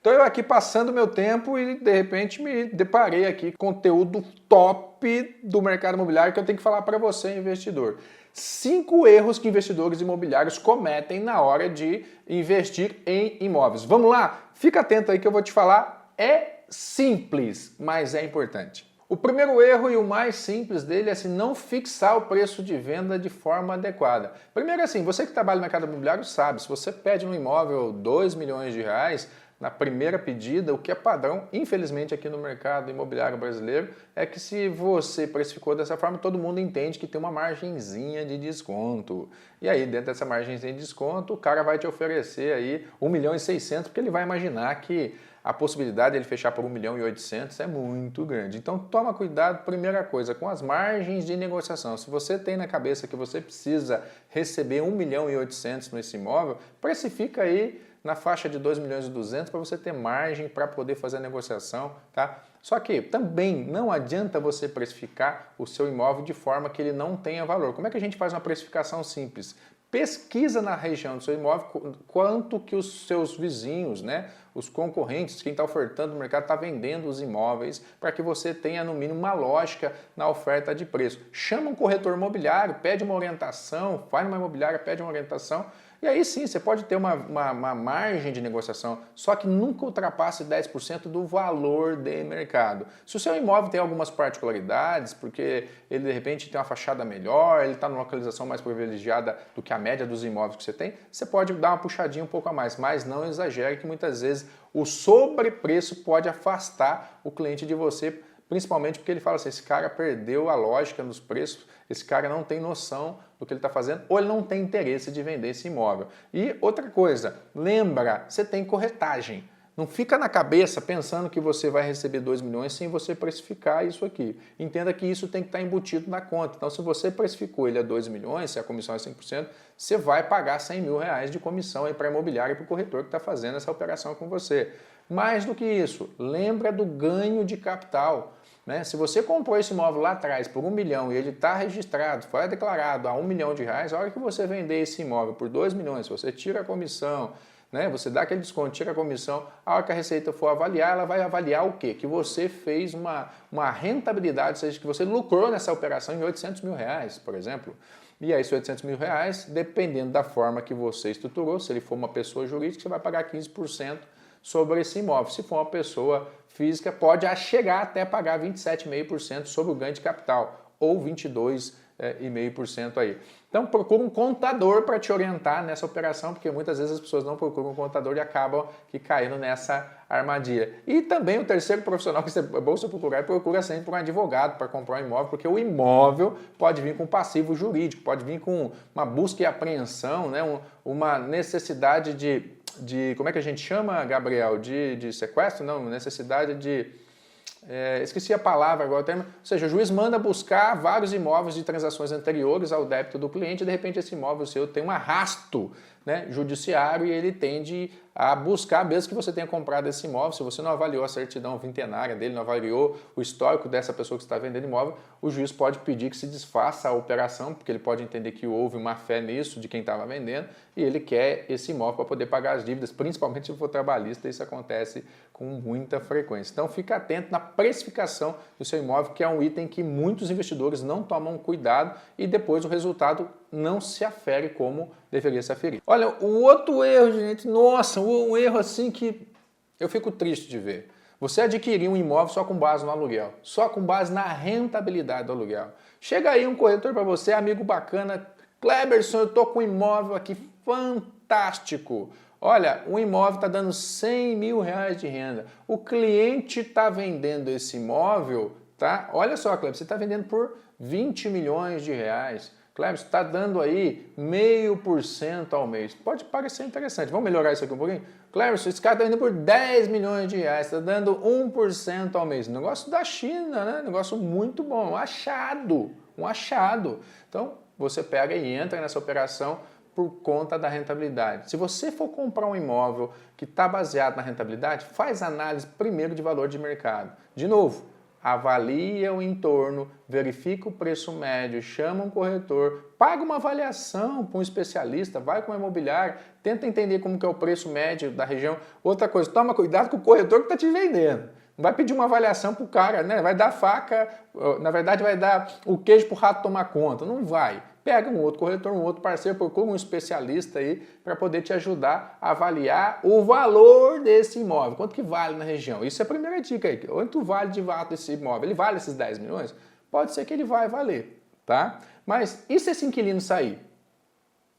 Então eu aqui passando meu tempo e de repente me deparei aqui com conteúdo top do mercado imobiliário que eu tenho que falar para você, investidor. 5 erros que investidores imobiliários cometem na hora de investir em imóveis. Vamos lá? Fica atento aí que eu vou te falar. É simples, mas é importante. O primeiro erro e o mais simples dele é assim, não fixar o preço de venda de forma adequada. Primeiro assim, você que trabalha no mercado imobiliário sabe, se você pede no imóvel 2 milhões de reais, na primeira pedida, o que é padrão, infelizmente aqui no mercado imobiliário brasileiro, é que se você precificou dessa forma, todo mundo entende que tem uma margenzinha de desconto. E aí, dentro dessa margenzinha de desconto, o cara vai te oferecer aí 1 milhão e 600, porque ele vai imaginar que a possibilidade de ele fechar por 1 milhão e 800 é muito grande. Então toma cuidado, primeira coisa, com as margens de negociação. Se você tem na cabeça que você precisa receber 1 milhão e 800 nesse imóvel, precifica aí na faixa de 2 milhões e 200 para você ter margem para poder fazer a negociação, tá? Só que também não adianta você precificar o seu imóvel de forma que ele não tenha valor. Como é que a gente faz uma precificação simples? Pesquisa na região do seu imóvel quanto que os seus vizinhos, né, os concorrentes, quem está ofertando no mercado, está vendendo os imóveis para que você tenha no mínimo uma lógica na oferta de preço. Chama um corretor imobiliário, pede uma orientação, vai numa imobiliária, pede uma orientação e aí sim, você pode ter uma margem de negociação, só que nunca ultrapasse 10% do valor de mercado. Se o seu imóvel tem algumas particularidades, porque ele de repente tem uma fachada melhor, ele está numa localização mais privilegiada do que a média dos imóveis que você tem, você pode dar uma puxadinha um pouco a mais, mas não exagere que muitas vezes o sobrepreço pode afastar o cliente de você, principalmente porque ele fala assim, esse cara perdeu a lógica nos preços, esse cara não tem noção do que ele está fazendo ou ele não tem interesse de vender esse imóvel. E outra coisa, lembra, você tem corretagem. Não fica na cabeça pensando que você vai receber 2 milhões sem você precificar isso aqui. Entenda que isso tem que estar embutido na conta. Então, se você precificou ele a 2 milhões, se a comissão é 5%, você vai pagar 100 mil reais de comissão para a imobiliária e para o corretor que está fazendo essa operação com você. Mais do que isso, lembra do ganho de capital. Né? Se você comprou esse imóvel lá atrás por 1 milhão e ele está registrado, foi declarado a 1 milhão de reais, a hora que você vender esse imóvel por 2 milhões, você tira a comissão, né? Você dá aquele desconto, tira a comissão, a hora que a Receita for avaliar, ela vai avaliar o quê? Que você fez uma rentabilidade, ou seja, que você lucrou nessa operação em 800 mil reais, por exemplo. E aí, esses 800 mil reais, dependendo da forma que você estruturou, se ele for uma pessoa jurídica, você vai pagar 15% sobre esse imóvel. Se for uma pessoa física, pode chegar até pagar 27,5% sobre o ganho de capital, ou 22,5% aí. Então procura um contador para te orientar nessa operação, porque muitas vezes as pessoas não procuram um contador e acabam caindo nessa armadilha. E também o terceiro profissional que é bom você procurar, procura sempre um advogado para comprar um imóvel, porque o imóvel pode vir com passivo jurídico, pode vir com uma busca e apreensão, né? Uma necessidade de como é que a gente chama, Gabriel? De sequestro? Não, necessidade de... esqueci a palavra agora, ou seja, o juiz manda buscar vários imóveis de transações anteriores ao débito do cliente e de repente esse imóvel seu tem um arrasto, né, judiciário e ele tende a buscar, mesmo que você tenha comprado esse imóvel, se você não avaliou a certidão vintenária dele, não avaliou o histórico dessa pessoa que está vendendo imóvel, o juiz pode pedir que se desfaça a operação, porque ele pode entender que houve má fé nisso de quem estava vendendo e ele quer esse imóvel para poder pagar as dívidas, principalmente se for trabalhista, isso acontece com muita frequência. Então fica atento na precificação do seu imóvel, que é um item que muitos investidores não tomam cuidado e depois o resultado não se afere como deveria se aferir. Olha, o outro erro, gente, nossa, um erro assim que eu fico triste de ver. Você adquirir um imóvel só com base no aluguel, só com base na rentabilidade do aluguel. Chega aí um corretor para você, amigo bacana, Cleberson, eu tô com um imóvel aqui fantástico. Olha, o imóvel está dando 100 mil reais de renda. O cliente está vendendo esse imóvel, tá? Olha só, Cleberson, você está vendendo por 20 milhões de reais. Cleberson, está dando aí 0,5% ao mês. Pode parecer interessante. Vamos melhorar isso aqui um pouquinho? Cleberson, esse cara está vendendo por 10 milhões de reais, está dando 1% ao mês. Negócio da China, né? Negócio muito bom, um achado. Então, você pega e entra nessa operação por conta da rentabilidade. Se você for comprar um imóvel que está baseado na rentabilidade, faz análise primeiro de valor de mercado. De novo, avalia o entorno, verifica o preço médio, chama um corretor, paga uma avaliação para um especialista, vai com uma imobiliária, tenta entender como que é o preço médio da região. Outra coisa, toma cuidado com o corretor que está te vendendo. Não vai pedir uma avaliação para o cara, né? Vai dar faca, na verdade vai dar o queijo para o rato tomar conta. Não vai. Pega um outro corretor, um outro parceiro, procura um especialista aí para poder te ajudar a avaliar o valor desse imóvel. Quanto que vale na região? Isso é a primeira dica aí. Quanto vale de fato esse imóvel? Ele vale esses 10 milhões? Pode ser que ele vai valer, tá? Mas e se esse inquilino sair?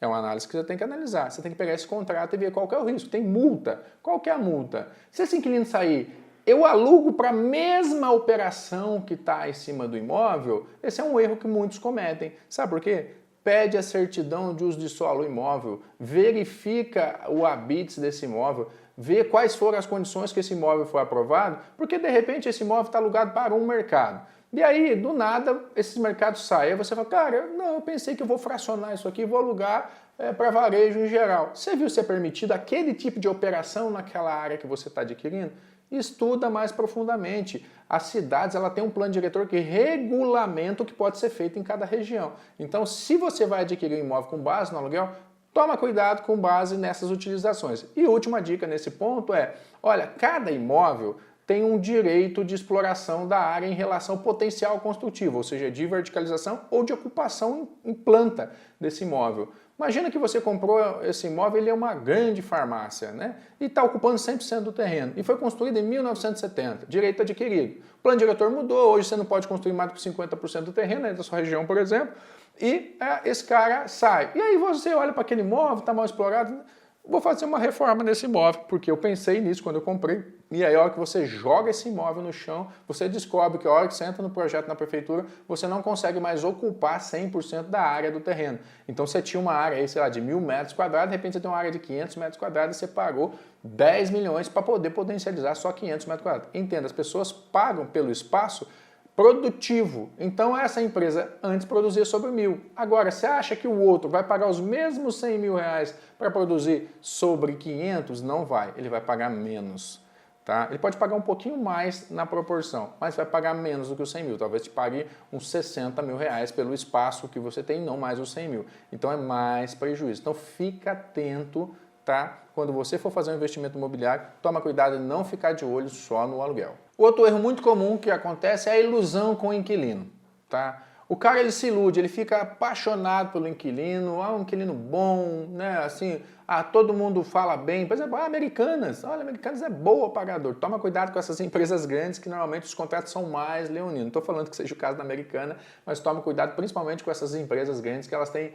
É uma análise que você tem que analisar. Você tem que pegar esse contrato e ver qual que é o risco. Tem multa. Qual que é a multa? Se esse inquilino sair, eu alugo para a mesma operação que está em cima do imóvel, esse é um erro que muitos cometem. Sabe por quê? Pede a certidão de uso de solo imóvel, verifica o habite desse imóvel, vê quais foram as condições que esse imóvel foi aprovado, porque de repente esse imóvel está alugado para um mercado. E aí, do nada, esses mercados saem. Aí você fala, cara, não, eu pensei que eu vou fracionar isso aqui, vou alugar para varejo em geral. Você viu se é permitido aquele tipo de operação naquela área que você está adquirindo? Estuda mais profundamente. As cidades ela tem um plano diretor que regulamenta o que pode ser feito em cada região. Então, se você vai adquirir um imóvel com base no aluguel, toma cuidado com base nessas utilizações. E última dica nesse ponto é, olha, cada imóvel tem um direito de exploração da área em relação ao potencial construtivo, ou seja, de verticalização ou de ocupação em planta desse imóvel. Imagina que você comprou esse imóvel, ele é uma grande farmácia, né? E está ocupando 100% do terreno. E foi construído em 1970, direito adquirido. O plano diretor mudou, hoje você não pode construir mais do que 50% do terreno, aí da sua região, por exemplo, e esse cara sai. E aí você olha para aquele imóvel, está mal explorado, vou fazer uma reforma nesse imóvel, porque eu pensei nisso quando eu comprei. E aí, a hora que você joga esse imóvel no chão, você descobre que a hora que você entra no projeto na prefeitura, você não consegue mais ocupar 100% da área do terreno. Então, você tinha uma área aí, sei lá, de 1.000 metros quadrados, de repente você tem uma área de 500 metros quadrados e você pagou 10 milhões para poder potencializar só 500 metros quadrados. Entenda, as pessoas pagam pelo espaço produtivo. Então essa empresa antes produzia sobre 1.000. Agora, você acha que o outro vai pagar os mesmos 100 mil reais para produzir sobre 500? Não vai, ele vai pagar menos. Tá? Ele pode pagar um pouquinho mais na proporção, mas vai pagar menos do que os 100 mil. Talvez te pague uns 60 mil reais pelo espaço que você tem, não mais os 100 mil. Então é mais prejuízo. Então fica atento, tá? Quando você for fazer um investimento imobiliário, toma cuidado em não ficar de olho só no aluguel. Outro erro muito comum que acontece é a ilusão com o inquilino, tá? O cara ele se ilude, ele fica apaixonado pelo inquilino, um inquilino bom, né? Assim, todo mundo fala bem. Por exemplo, Americanas, olha, Americanas é boa pagador. Toma cuidado com essas empresas grandes que normalmente os contratos são mais leoninos. Não estou falando que seja o caso da Americana, mas toma cuidado principalmente com essas empresas grandes que elas têm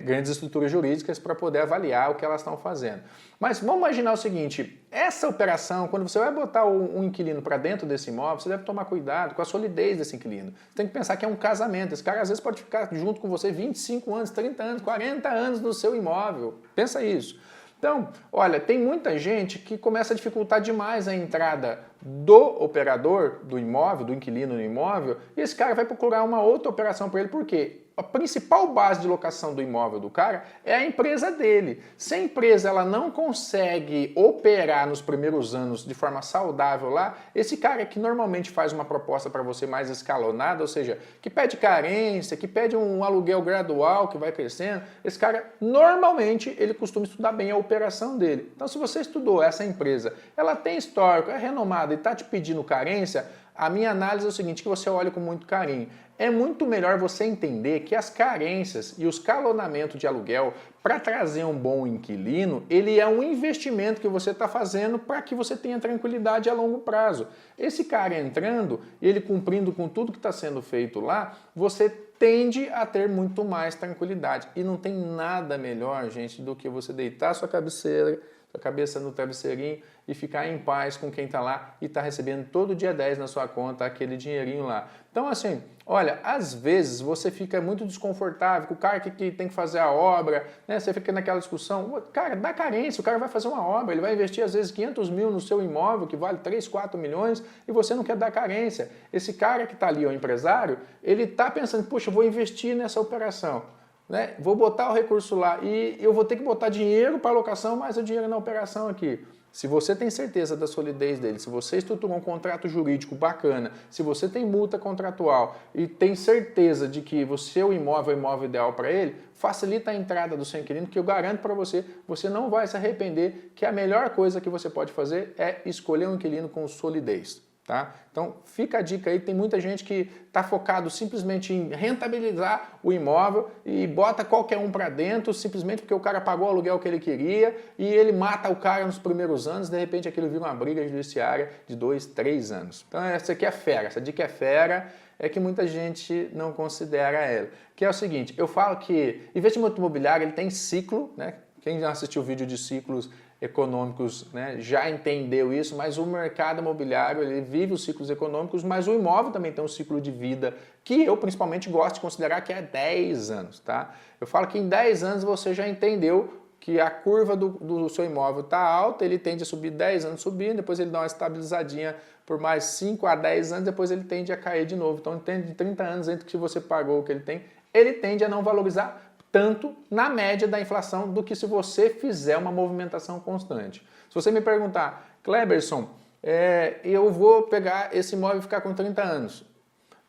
grandes estruturas jurídicas para poder avaliar o que elas estão fazendo. Mas vamos imaginar o seguinte, essa operação, quando você vai botar um inquilino para dentro desse imóvel, você deve tomar cuidado com a solidez desse inquilino. Você tem que pensar que é um casamento. Esse cara às vezes pode ficar junto com você 25 anos, 30 anos, 40 anos no seu imóvel. Pensa isso. Então, olha, tem muita gente que começa a dificultar demais a entrada do operador do imóvel, do inquilino no imóvel, e esse cara vai procurar uma outra operação para ele. Por quê? A principal base de locação do imóvel do cara é a empresa dele. Se a empresa ela não consegue operar nos primeiros anos de forma saudável lá, esse cara que normalmente faz uma proposta para você mais escalonada, ou seja, que pede carência, que pede um aluguel gradual que vai crescendo, esse cara normalmente ele costuma estudar bem a operação dele. Então se você estudou essa empresa, ela tem histórico, é renomada e está te pedindo carência, a minha análise é o seguinte, que você olha com muito carinho. É muito melhor você entender que as carências e o escalonamento de aluguel para trazer um bom inquilino, ele é um investimento que você está fazendo para que você tenha tranquilidade a longo prazo. Esse cara entrando, ele cumprindo com tudo que está sendo feito lá, você tende a ter muito mais tranquilidade. E não tem nada melhor, gente, do que você deitar sua cabeça no travesseirinho e ficar em paz com quem está lá e está recebendo todo dia 10 na sua conta aquele dinheirinho lá. Então assim, olha, às vezes você fica muito desconfortável com o cara que tem que fazer a obra, né? Você fica naquela discussão, cara, dá carência, o cara vai fazer uma obra, ele vai investir às vezes 500 mil no seu imóvel que vale 3, 4 milhões e você não quer dar carência. Esse cara que está ali, o empresário, ele está pensando, puxa, eu vou investir nessa operação. Né? Vou botar o recurso lá e eu vou ter que botar dinheiro para alocação, mais o dinheiro na operação aqui. Se você tem certeza da solidez dele, se você estruturou um contrato jurídico bacana, se você tem multa contratual e tem certeza de que o seu imóvel é o imóvel ideal para ele, facilita a entrada do seu inquilino, que eu garanto para você, você não vai se arrepender, que a melhor coisa que você pode fazer é escolher um inquilino com solidez. Tá? Então fica a dica aí, tem muita gente que está focado simplesmente em rentabilizar o imóvel e bota qualquer um para dentro simplesmente porque o cara pagou o aluguel que ele queria e ele mata o cara nos primeiros anos, de repente aquilo vira uma briga judiciária de 2, 3 anos. Então essa aqui é fera, essa dica é fera, é que muita gente não considera ela. Que é o seguinte, eu falo que investimento imobiliário ele tem ciclo, né? Quem já assistiu o vídeo de ciclos econômicos, né, já entendeu isso, mas o mercado imobiliário ele vive os ciclos econômicos, mas o imóvel também tem um ciclo de vida que eu principalmente gosto de considerar que é 10 anos. Tá? Eu falo que em 10 anos você já entendeu que a curva do seu imóvel está alta, ele tende a subir 10 anos subindo, depois ele dá uma estabilizadinha por mais 5 a 10 anos, depois ele tende a cair de novo. Então, de 30 anos entre que você pagou o que ele tende a não valorizar tanto na média da inflação do que se você fizer uma movimentação constante. Se você me perguntar, Kleberson, eu vou pegar esse imóvel e ficar com 30 anos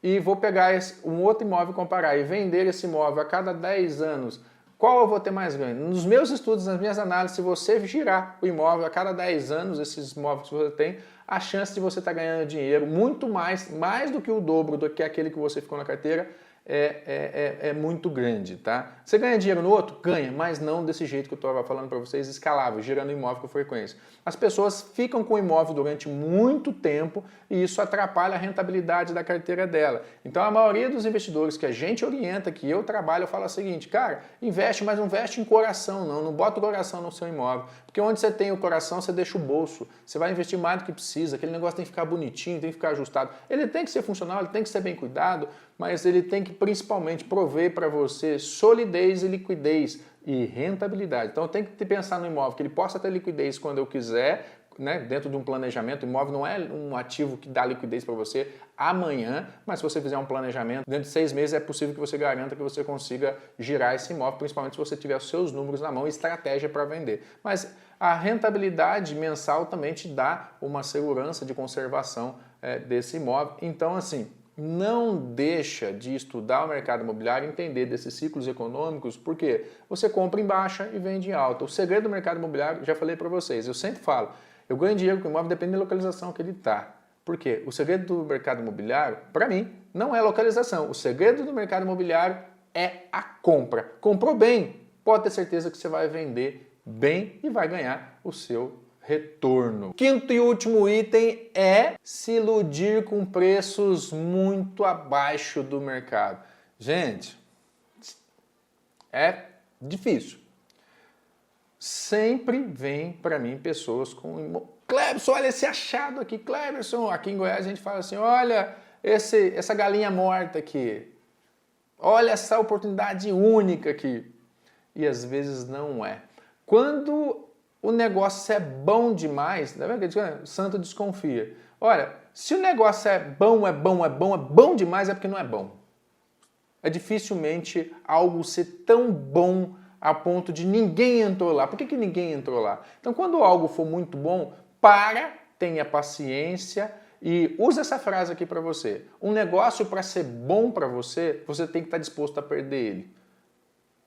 e vou pegar um outro imóvel e comparar e vender esse imóvel a cada 10 anos, qual eu vou ter mais ganho? Nos meus estudos, nas minhas análises, se você girar o imóvel a cada 10 anos, esses imóveis que você tem, a chance de você estar ganhando dinheiro muito mais do que o dobro do que aquele que você ficou na carteira, é muito grande, tá? Você ganha dinheiro no outro? Ganha, mas não desse jeito que eu estava falando para vocês, escalável, girando imóvel com frequência. As pessoas ficam com o imóvel durante muito tempo e isso atrapalha a rentabilidade da carteira dela. Então a maioria dos investidores que a gente orienta, que eu trabalho, eu falo o seguinte, cara, investe, mas não investe em coração não bota o coração no seu imóvel, porque onde você tem o coração, você deixa o bolso, você vai investir mais do que precisa, aquele negócio tem que ficar bonitinho, tem que ficar ajustado. Ele tem que ser funcional, ele tem que ser bem cuidado, mas ele tem que principalmente prover para você solidez e liquidez e rentabilidade. Então eu tenho que pensar no imóvel que ele possa ter liquidez quando eu quiser, né, dentro de um planejamento. O imóvel não é um ativo que dá liquidez para você amanhã, mas se você fizer um planejamento, dentro de 6 meses é possível que você garanta que você consiga girar esse imóvel, principalmente se você tiver os seus números na mão e estratégia para vender. Mas a rentabilidade mensal também te dá uma segurança de conservação desse imóvel. Então, assim, não deixa de estudar o mercado imobiliário e entender desses ciclos econômicos, porque você compra em baixa e vende em alta. O segredo do mercado imobiliário, já falei para vocês, eu sempre falo, eu ganho dinheiro com o imóvel depende da localização que ele está. Por quê? O segredo do mercado imobiliário, para mim, não é a localização. O segredo do mercado imobiliário é a compra. Comprou bem, pode ter certeza que você vai vender bem e vai ganhar o seu retorno. Quinto e último item é se iludir com preços muito abaixo do mercado. Gente, é difícil. Sempre vem para mim pessoas com... Kleberson, olha esse achado aqui, Kleberson. Aqui em Goiás a gente fala assim, olha essa galinha morta aqui. Olha essa oportunidade única aqui. E às vezes não é. Quando o negócio é bom demais, tá vendo? O santo desconfia. Olha, se o negócio é bom demais, é porque não é bom. É dificilmente algo ser tão bom a ponto de ninguém entrou lá. Por que ninguém entrou lá? Então, quando algo for muito bom, tenha paciência e use essa frase aqui para você. Um negócio para ser bom para você, você tem que estar disposto a perder ele.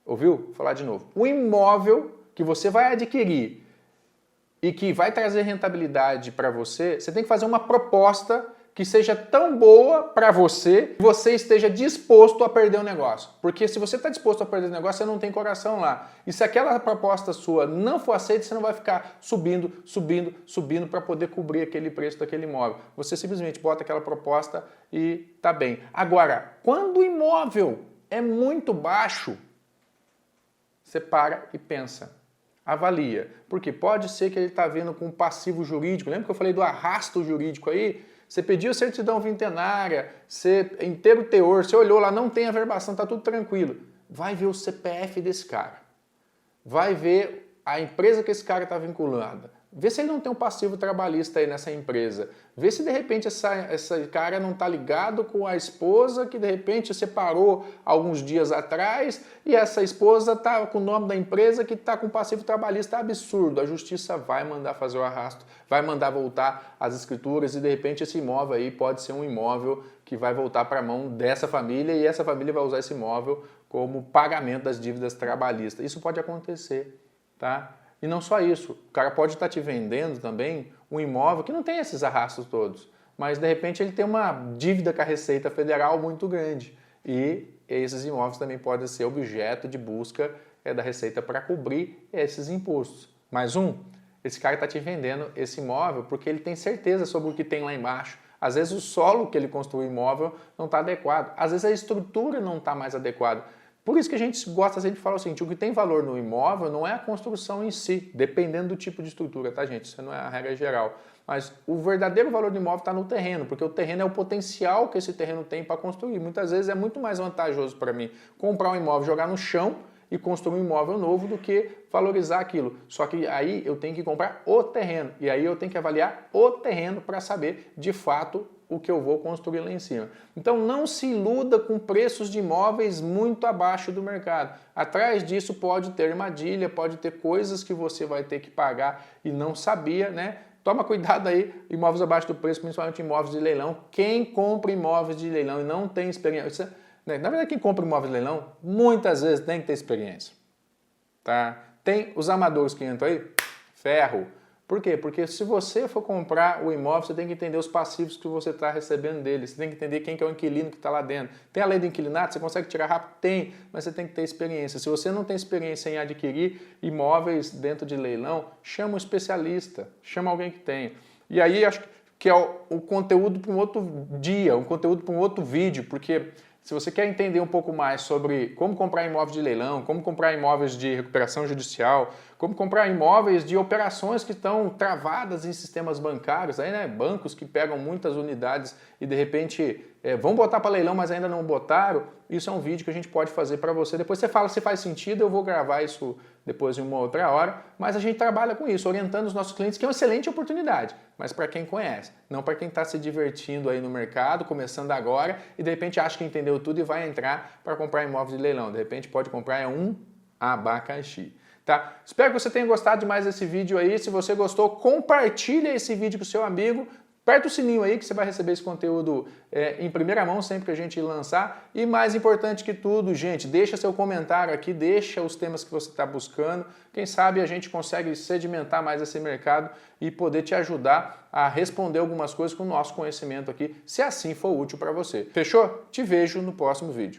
Ouviu? Vou falar de novo. O imóvel que você vai adquirir e que vai trazer rentabilidade para você, você tem que fazer uma proposta que seja tão boa para você que você esteja disposto a perder o negócio. Porque se você está disposto a perder o negócio, você não tem coração lá. E se aquela proposta sua não for aceita, você não vai ficar subindo para poder cobrir aquele preço daquele imóvel. Você simplesmente bota aquela proposta e tá bem. Agora, quando o imóvel é muito baixo, você para e pensa. Avalia. Porque pode ser que ele está vindo com um passivo jurídico. Lembra que eu falei do arrasto jurídico aí? Você pediu certidão vintenária, você inteiro teor, você olhou lá, não tem averbação, está tudo tranquilo. Vai ver o CPF desse cara. Vai ver a empresa que esse cara está vinculada. Vê se ele não tem um passivo trabalhista aí nessa empresa. Vê se de repente esse cara não está ligado com a esposa que de repente separou alguns dias atrás e essa esposa está com o nome da empresa que está com passivo trabalhista absurdo. A justiça vai mandar fazer o arrasto, vai mandar voltar as escrituras e de repente esse imóvel aí pode ser um imóvel que vai voltar para a mão dessa família e essa família vai usar esse imóvel como pagamento das dívidas trabalhistas. Isso pode acontecer, tá? E não só isso, o cara pode estar te vendendo também um imóvel que não tem esses arrastos todos, mas de repente ele tem uma dívida com a Receita Federal muito grande e esses imóveis também podem ser objeto de busca da Receita para cobrir esses impostos. Mais um, esse cara está te vendendo esse imóvel porque ele tem certeza sobre o que tem lá embaixo. Às vezes o solo que ele construiu o imóvel não está adequado, às vezes a estrutura não está mais adequada. Por isso que a gente gosta sempre de falar o seguinte, o que tem valor no imóvel não é a construção em si, dependendo do tipo de estrutura, tá gente? Isso não é a regra geral. Mas o verdadeiro valor do imóvel está no terreno, porque o terreno é o potencial que esse terreno tem para construir. Muitas vezes é muito mais vantajoso para mim comprar um imóvel, jogar no chão e construir um imóvel novo do que valorizar aquilo. Só que aí eu tenho que comprar o terreno e aí eu tenho que avaliar o terreno para saber de fato o que eu vou construir lá em cima. Então não se iluda com preços de imóveis muito abaixo do mercado. Atrás disso pode ter armadilha, pode ter coisas que você vai ter que pagar e não sabia, né? Toma cuidado aí, imóveis abaixo do preço, principalmente imóveis de leilão. Quem compra imóveis de leilão e não tem experiência, na verdade quem compra imóveis de leilão, muitas vezes tem que ter experiência. Tá? Tem os amadores que entram aí, ferro. Por quê? Porque se você for comprar o imóvel, você tem que entender os passivos que você está recebendo dele, você tem que entender quem que é o inquilino que está lá dentro. Tem a lei do inquilinato, você consegue tirar rápido? Tem, mas você tem que ter experiência. Se você não tem experiência em adquirir imóveis dentro de leilão, chama um especialista, chama alguém que tenha. E aí acho que é o conteúdo para um outro dia, um conteúdo para um outro vídeo, porque se você quer entender um pouco mais sobre como comprar imóveis de leilão, como comprar imóveis de recuperação judicial, como comprar imóveis de operações que estão travadas em sistemas bancários, aí, né, bancos que pegam muitas unidades e de repente vão botar para leilão, mas ainda não botaram, isso é um vídeo que a gente pode fazer para você. Depois você fala se faz sentido, eu vou gravar isso depois em uma outra hora, mas a gente trabalha com isso, orientando os nossos clientes, que é uma excelente oportunidade, mas para quem conhece, não para quem está se divertindo aí no mercado, começando agora e de repente acha que entendeu tudo e vai entrar para comprar imóveis de leilão. De repente pode comprar um abacaxi. Tá? Espero que você tenha gostado de mais desse vídeo aí. Se você gostou, compartilha esse vídeo com o seu amigo. Aperta o sininho aí que você vai receber esse conteúdo em primeira mão sempre que a gente lançar. E mais importante que tudo, gente, deixa seu comentário aqui, deixa os temas que você está buscando. Quem sabe a gente consegue sedimentar mais esse mercado e poder te ajudar a responder algumas coisas com o nosso conhecimento aqui, se assim for útil para você. Fechou? Te vejo no próximo vídeo.